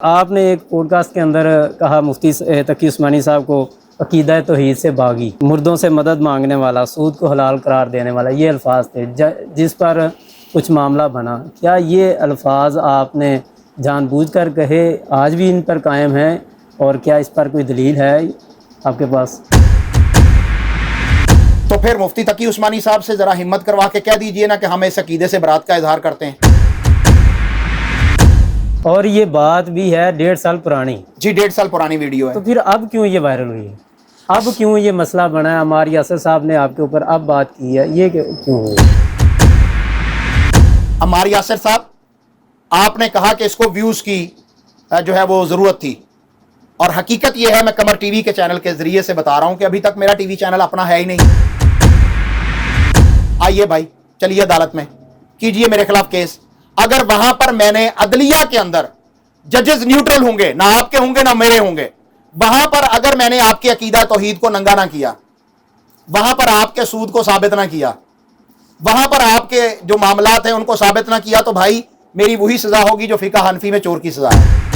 आपने एक पॉडकास्ट के अंदर कहा मुफ्ती तकी उस्मानी साहब को अकीदा तौहीद से बागी, मुर्दों से मदद मांगने वाला, सूद को हलाल करार देने वाला, ये अल्फाज थे जिस पर कुछ मामला बना। क्या ये अल्फाज आपने जानबूझकर कहे, आज भी इन पर कायम हैं, और क्या इस पर कोई दलील है आपके पास? तो फिर मुफ्ती तकी उस्मानी साहब से ज़रा हिम्मत करवा के कह दीजिए ना कि हम इस अकीदे से बरात का इजहार करते हैं। और ये बात भी है 1.5 साल पुरानी। जी, 1.5 साल पुरानी वीडियो है। तो फिर अब क्यों ये वायरल हुई है? अब क्यों ये मसला बना है? अम्मार यासिर साहब ने आपके ऊपर अब बात की है, ये क्यों हुई? अम्मार यासिर साहब, आपने कहा कि इसको व्यूज़ की जो है वो ज़रूरत थी, और हकीकत ये है, मैं कमर टीवी के चैनल के ज़रिए से बता रहा हूं कि अभी तक मेरा टीवी चैनल अपना है ही नहीं। आइए भाई, चलिए अदालत में कीजिए मेरे खिलाफ केस। अगर वहां पर मैंने अदलिया के अंदर जजेस न्यूट्रल होंगे, ना आपके होंगे ना मेरे होंगे, वहां पर अगर मैंने आपकी अकीदा तौहीद को नंगा ना किया, वहां पर आपके सूद को साबित ना किया, वहां पर आपके जो मामलात हैं उनको साबित ना किया, तो भाई मेरी वही सजा होगी जो फिका हनफी में चोर की सजा है।